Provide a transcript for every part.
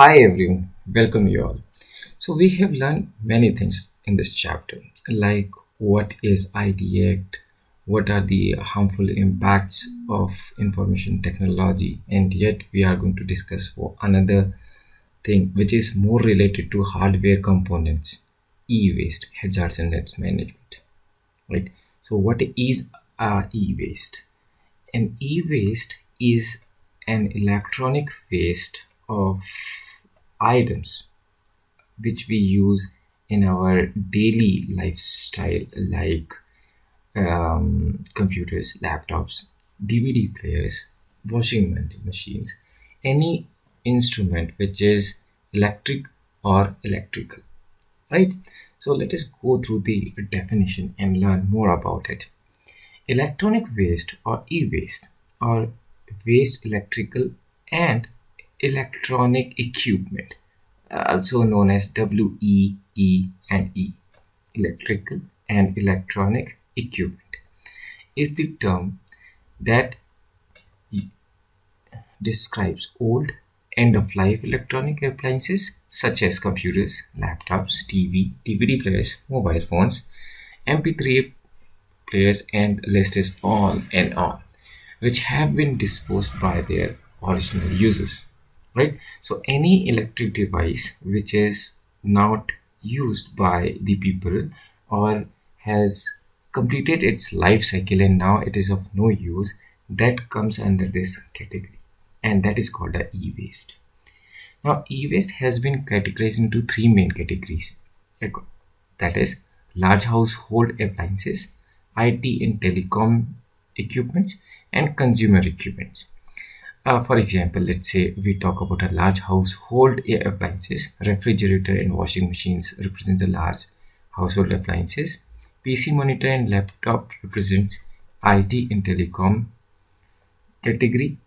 Hi everyone, welcome you all. So we have learned many things in this chapter, like what is ID Act, what are the harmful impacts of information technology, and yet we are going to discuss for another thing which is more related to hardware components, e-waste, hazards and its management. Right. So what is e-waste? An e-waste is an electronic waste of items which we use in our daily lifestyle, like computers, laptops, DVD players, machines, any instrument which is electric or electrical, right? So let us go through the definition and learn more about it. Electronic waste or e-waste or waste electrical and electronic equipment, also known as WEE and E, electrical and electronic equipment, is the term that describes old end-of-life electronic appliances such as computers, laptops, TV, DVD players, mobile phones, MP3 players, and list is on and on, which have been disposed by their original users, right? So any electric device which is not used by the people or has completed its life cycle and now it is of no use, that comes under this category, and that is called a e-waste. Now e-waste has been categorized into three main categories, that is large household appliances, IT and telecom equipments, and consumer equipments. For example, let's say we talk about a large household appliances. Refrigerator and washing machines represent the large household appliances. PC monitor and laptop represents IT and telecom category.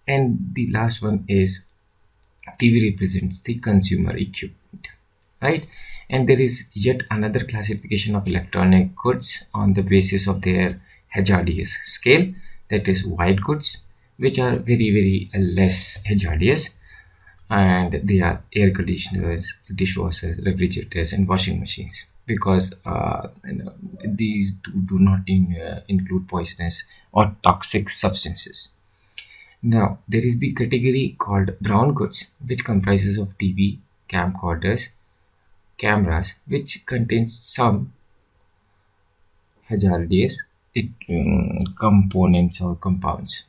And the last one is TV represents the consumer equipment, right? And there is yet another classification of electronic goods on the basis of their hazardous scale, that is white goods, which are very less hazardous, and they are air conditioners, dishwashers, refrigerators, and washing machines, because these do not include poisonous or toxic substances. Now, there is the category called brown goods, which comprises of TV, camcorders, cameras, which contains some hazardous components or compounds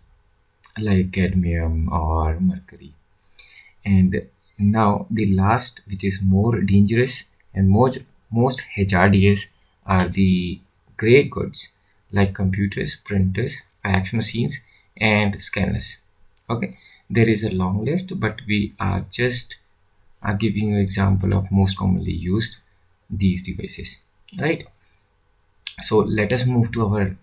like cadmium or mercury. And now the last, which is more dangerous and most hazardous, are the gray goods like computers, printers, fax machines, and scanners. Okay, there is a long list, but we are just giving you example of most commonly used these devices, right? So let us move to our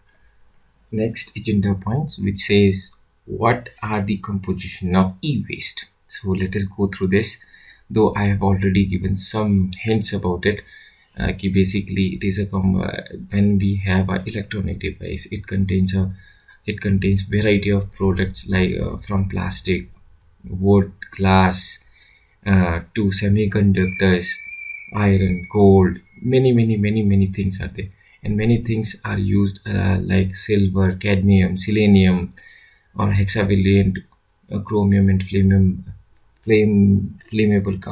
next agenda points, which says what are the composition of e-waste. So let us go through this, though I have already given some hints about it. Basically it is when we have an electronic device, it contains variety of products like from plastic, wood, glass, to semiconductors, iron, gold, many things are there, and many things are used like silver, cadmium, selenium, or hexavalent, chromium, and flammable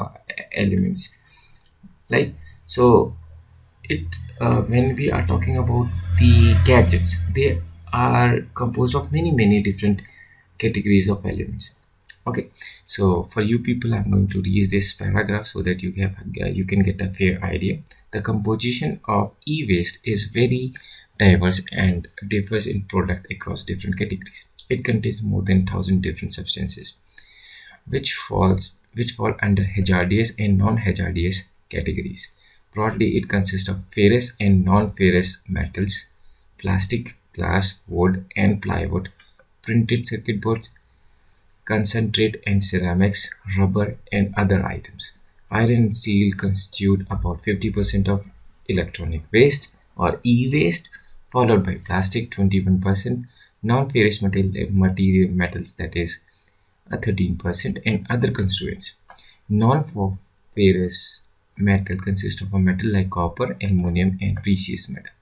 elements. Like, so it when we are talking about the gadgets, they are composed of many different categories of elements. Okay, so for you people, I'm going to read this paragraph so that you can get a fair idea. The composition of e-waste is very diverse and differs in product across different categories. It contains more than 1,000 different substances which fall under hazardous and non-hazardous categories. Broadly, it consists of ferrous and non-ferrous metals, plastic, glass, wood, and plywood, printed circuit boards, concentrate and ceramics, rubber, and other items. Iron and steel constitute about 50% of electronic waste or e-waste, followed by plastic 21%, non-ferrous material metals, that is 13%, and other constituents. Non-ferrous metal consists of a metal like copper, aluminum, and precious metal.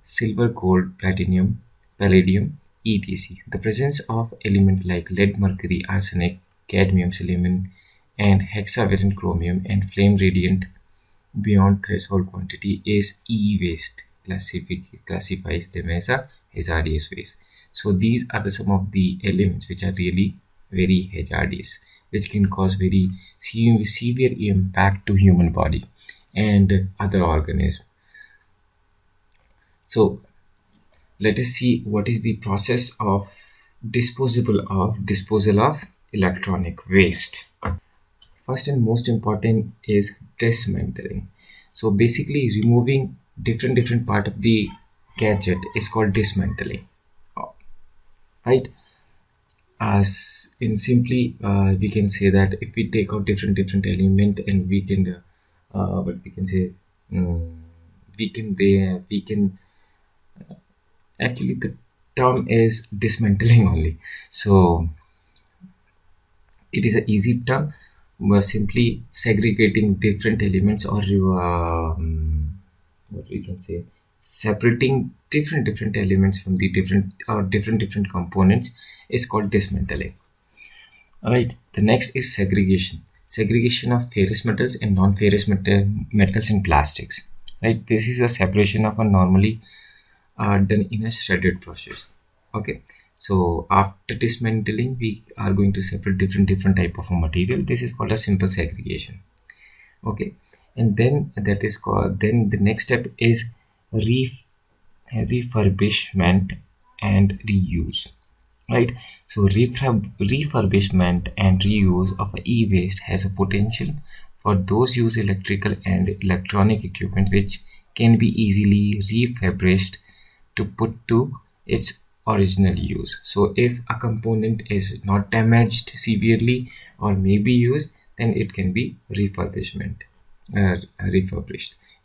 Silver, gold, platinum, palladium, etc. The presence of elements like lead, mercury, arsenic, cadmium, selenium, and hexavalent chromium and flame radiant beyond threshold quantity is e-waste. Classifies them as a hazardous waste. So these are some of the elements which are really very hazardous, which can cause very severe impact to human body and other organisms. So let us see what is the process of disposal of electronic waste. First and most important is dismantling. So basically removing different part of the gadget is called dismantling, right? As in simply we can say that if we take out different element and we can what we can say, we can actually the term is dismantling only. So it is an easy term. We're simply segregating different elements, or what we can say, separating different elements from the different components is called dismantling. All right. The next is segregation. Segregation of ferrous metals and non-ferrous metals and plastics. Right. This is a separation of a normally done in a shredded process. Okay. So after dismantling, we are going to separate different type of material. This is called a simple segregation. Okay. And then that is called, then the next step is refurbishment and reuse. Right. So refurbishment and reuse of e-waste has a potential for those use electrical and electronic equipment which can be easily refurbished to put to its original use. So if a component is not damaged severely or may be used, then it can be refurbished.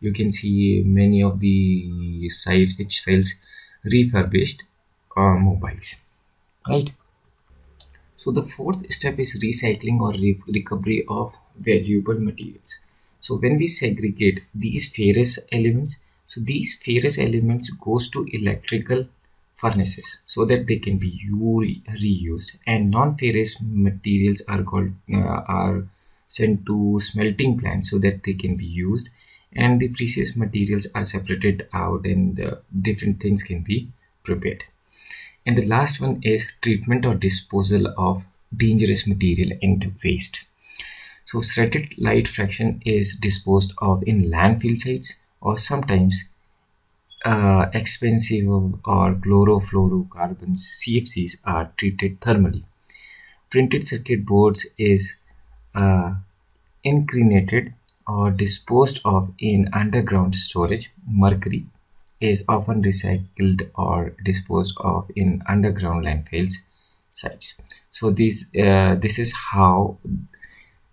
You can see many of the sites which sells refurbished mobiles, right? So the fourth step is recycling or recovery of valuable materials. So when we segregate these ferrous elements, so these ferrous elements goes to electrical furnaces so that they can be reused, and non-ferrous materials are sent to smelting plants so that they can be used, and the precious materials are separated out and different things can be prepared. And the last one is treatment or disposal of dangerous material and waste. So shredded light fraction is disposed of in landfill sites, or sometimes expensive or chlorofluorocarbons CFCs are treated thermally. Printed circuit boards is incinerated or disposed of in underground storage. Mercury is often recycled or disposed of in underground landfills sites. So this is how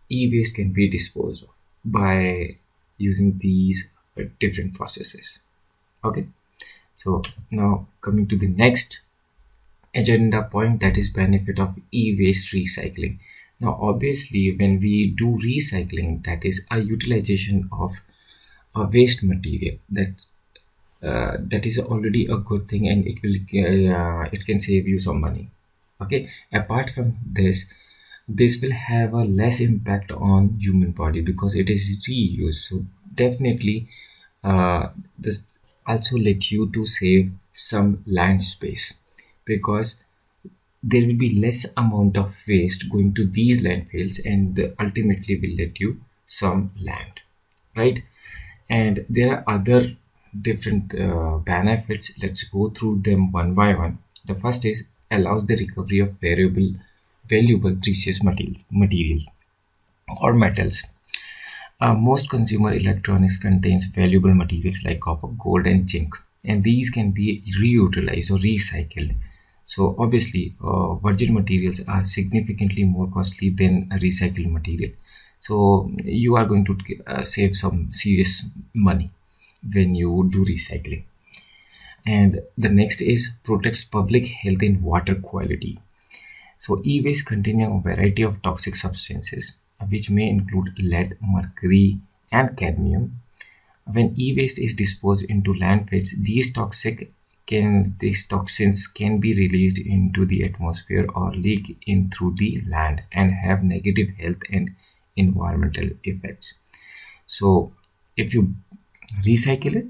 e-waste can be disposed of by using these different processes. Okay, so now coming to the next agenda point, that is benefit of e-waste recycling. Now obviously when we do recycling, that is a utilization of a waste material, that is already a good thing, and it can save you some money. Okay, apart from this will have a less impact on human body because it is reused. So definitely this also let you to save some land space, because there will be less amount of waste going to these landfills, and ultimately will let you some land, right? And there are other different benefits. Let's go through them one by one. The first is allows the recovery of valuable precious materials or metals. Most consumer electronics contains valuable materials like copper, gold, and zinc, and these can be reutilized or recycled. So obviously, virgin materials are significantly more costly than a recycled material. So you are going to save some serious money when you do recycling. And the next is protects public health and water quality. So e-waste containing a variety of toxic substances which may include lead, mercury, and cadmium. When e-waste is disposed into landfills, these toxins can be released into the atmosphere or leak in through the land and have negative health and environmental effects. So, if you recycle it,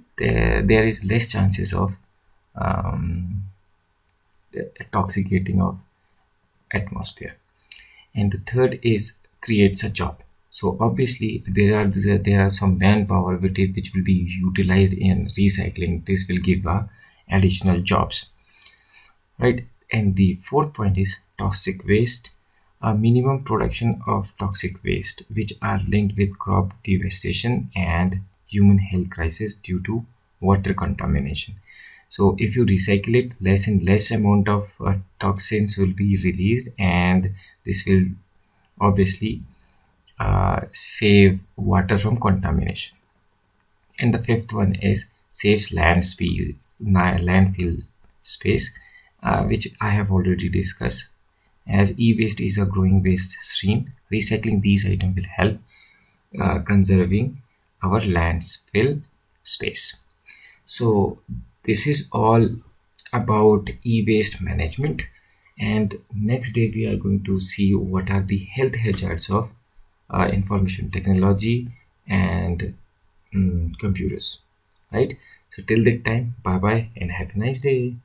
there is less chances of um, toxicating of atmosphere. And the third is creates a job. So obviously there are some manpower which will be utilized in recycling. This will give additional jobs, right? And the fourth point is toxic waste, a minimum production of toxic waste which are linked with crop devastation and human health crisis due to water contamination. So if you recycle it, less and less amount of toxins will be released, and this will obviously save water from contamination. And the fifth one is saves landfill space, which I have already discussed. As e-waste is a growing waste stream, recycling these items will help conserving our landfill space. So this is all about e-waste management, and next day we are going to see what are the health hazards of information technology and computers, right? So till that time, bye bye and have a nice day.